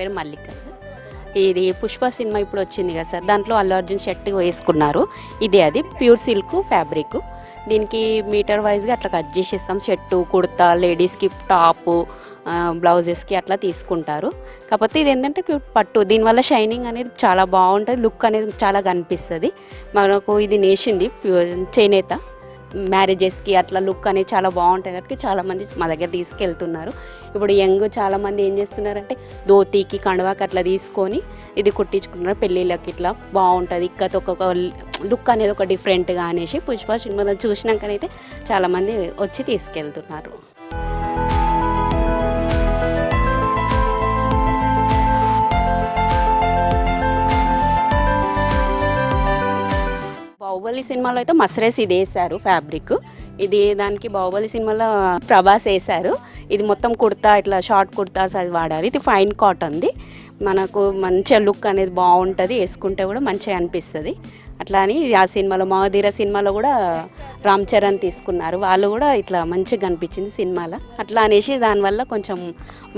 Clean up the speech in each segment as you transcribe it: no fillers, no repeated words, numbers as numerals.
పేరు మల్లిక సార్. ఇది పుష్ప సినిమా ఇప్పుడు వచ్చింది కదా సార్, దాంట్లో అల్లు అర్జున్ షర్ట్ వేసుకున్నారు. ఇది అది ప్యూర్ సిల్క్ ఫ్యాబ్రిక్. దీనికి మీటర్ వైజ్గా అట్లా కట్ చేసేస్తాం. షర్టు, కుర్తా, లేడీస్కి టాపు, బ్లౌజెస్కి అట్లా తీసుకుంటారు. కాకపోతే ఇది ఏంటంటే పట్టు, దీనివల్ల షైనింగ్ అనేది చాలా బాగుంటుంది, లుక్ అనేది చాలా కనిపిస్తుంది. మనకు ఇది నేసింది చేనేత, మ్యారేజెస్కి అట్లా లుక్ అనేది చాలా బాగుంటుంది కాబట్టి చాలామంది మా దగ్గర తీసుకెళ్తున్నారు. ఇప్పుడు యంగ్ చాలామంది ఏం చేస్తున్నారంటే ధోతీకి, కండువాకి అట్లా తీసుకొని ఇది కుట్టించుకుంటున్నారు. పెళ్ళిళ్ళకి ఇట్లా బాగుంటుంది, ఇక్కతో ఒక లుక్ అనేది ఒక డిఫరెంట్గా అనేసి పుష్ప సినిమాలో చూసినాకనైతే చాలామంది వచ్చి తీసుకెళ్తున్నారు. బాహుబలి సినిమాలో అయితే మస్రేస్ ఇది వేశారు ఫ్యాబ్రిక్. ఇది దానికి బాహుబలి సినిమాలో ప్రభాస్ వేశారు. ఇది మొత్తం కుర్తా, ఇట్లా షార్ట్ కుర్తాస్ అది వాడారు. ఇది ఫైన్ కాటన్ది, మనకు మంచిగా లుక్ అనేది బాగుంటుంది, వేసుకుంటే కూడా మంచిగా అనిపిస్తుంది. అట్లా అని ఆ సినిమాలో మగధీర సినిమాలో కూడా రామ్ చరణ్ తీసుకున్నారు, వాళ్ళు కూడా ఇట్లా మంచిగా కనిపించింది సినిమాలో. అట్లా అనేసి దానివల్ల కొంచెం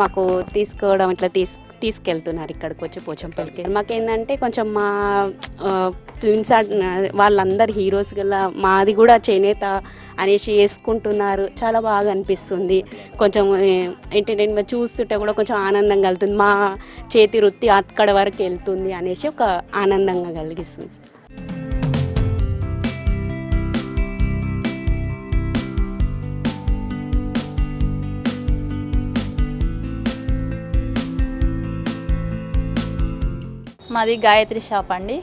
మాకు తీసుకోవడం ఇట్లా తీసుకెళ్తున్నారు ఇక్కడికి వచ్చి పోచంపల్లికి. మాకేంటంటే కొంచెం మా ఫిల్మ్స్ వాళ్ళందరు హీరోస్ గల మాది కూడా చేనేత అనేసి వేసుకుంటున్నారు, చాలా బాగా అనిపిస్తుంది. కొంచెం ఎంటర్టైన్మెంట్ చూస్తుంటే కూడా కొంచెం ఆనందం కలుగుతుంది, మా చేతి వృత్తి అక్కడ వరకు వెళ్తుంది అనేసి ఒక ఆనందంగా కలిగిస్తుంది. మాది గాయత్రి షాప్ అండి.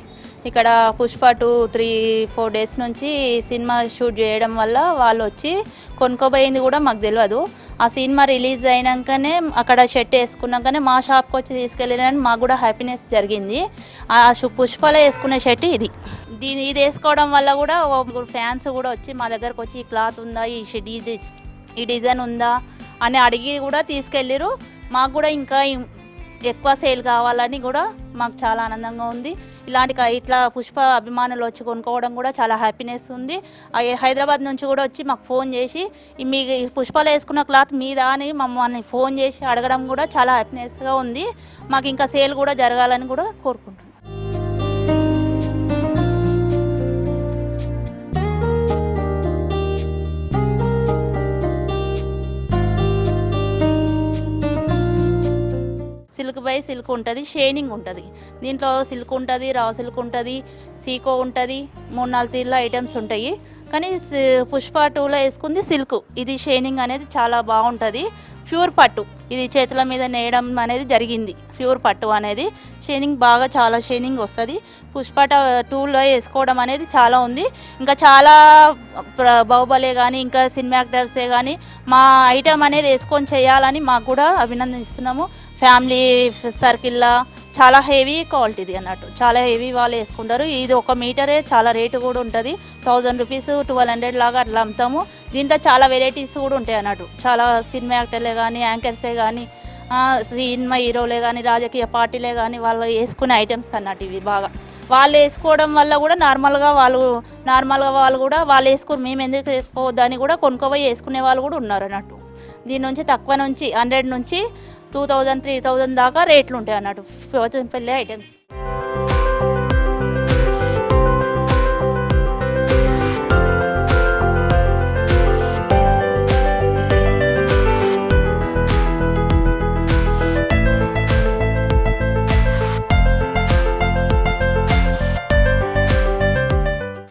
ఇక్కడ పుష్ప 2-3-4 డేస్ నుంచి సినిమా షూట్ చేయడం వల్ల వాళ్ళు వచ్చి కొనుక్కోబోయింది కూడా మాకు తెలియదు. ఆ సినిమా రిలీజ్ అయినాకనే అక్కడ షర్ట్ వేసుకున్నాకనే మా షాప్కి వచ్చి తీసుకెళ్ళారని మాకు కూడా హ్యాపీనెస్ జరిగింది. ఆ పుష్పలో వేసుకునే షర్ట్ ఇది వేసుకోవడం వల్ల కూడా ఫ్యాన్స్ కూడా వచ్చి మా దగ్గరకు వచ్చి ఈ క్లాత్ ఉందా, ఈ డిజైన్ ఉందా అని అడిగి కూడా తీసుకెళ్ళారు. మాకు కూడా ఇంకా ఎక్కువ సేల్ కావాలని కూడా మాకు చాలా ఆనందంగా ఉంది. ఇట్లా పుష్ప అభిమానులు వచ్చి కొనుక్కోవడం కూడా చాలా హ్యాపీనెస్ ఉంది. హైదరాబాద్ నుంచి కూడా వచ్చి మాకు ఫోన్ చేసి మీ పుష్పలో వేసుకున్న క్లాత్ మీద అని మమ్మల్ని ఫోన్ చేసి అడగడం కూడా చాలా హ్యాపీనెస్గా ఉంది. మాకు ఇంకా సేల్ కూడా జరగాలని కూడా కోరుకుంటున్నాం. సిల్క్ బై సిల్క్ ఉంటుంది, షైనింగ్ ఉంటుంది. దీంట్లో సిల్క్ ఉంటుంది, రా సిల్క్ ఉంటుంది, సీకో ఉంటుంది, 3-4 తీర్ల ఐటమ్స్ ఉంటాయి. కానీ పుష్ప 2లో వేసుకుంది సిల్క్. ఇది షైనింగ్ అనేది చాలా బాగుంటుంది. ప్యూర్ పట్టు, ఇది చేతుల మీద నేయడం అనేది జరిగింది. ప్యూర్ పట్టు అనేది షైనింగ్ బాగా చాలా షైనింగ్ వస్తుంది. పుష్ప 2లో వేసుకోవడం అనేది చాలా ఉంది. ఇంకా చాలా బాహుబలే కానీ ఇంకా సినిమా యాక్టర్సే కానీ మా ఐటమ్ అనేది వేసుకొని చేయాలని మాకు కూడా అభినందిస్తున్నాము. ఫ్యామిలీ సర్కిల్లా చాలా హెవీ క్వాలిటీది అన్నట్టు, చాలా హెవీ వాళ్ళు వేసుకుంటారు. ఇది 1 మీటరే చాలా రేటు కూడా ఉంటుంది. 1000 రూపీస్ 1200 లాగా అట్లా అమ్ముతాము. దీంట్లో చాలా వెరైటీస్ కూడా ఉంటాయి అన్నట్టు. చాలా సినిమా యాక్టర్లే కానీ, యాంకర్సే కానీ, సినిమా హీరోలే కానీ, రాజకీయ పార్టీలే కానీ వాళ్ళు వేసుకునే ఐటమ్స్ అన్నట్టు ఇవి. బాగా వాళ్ళు వేసుకోవడం వల్ల కూడా నార్మల్గా వాళ్ళు కూడా వాళ్ళు వేసుకోరు, మేము ఎందుకు వేసుకోవద్దని కూడా కొనుక్కోపోయి వేసుకునే వాళ్ళు కూడా ఉన్నారు అన్నట్టు. దీని నుంచి తక్కువ నుంచి 100 నుంచి 2000-3000 దాకా రేట్లు ఉంటాయి అన్నట్టు పోచంపల్లి ఐటమ్స్.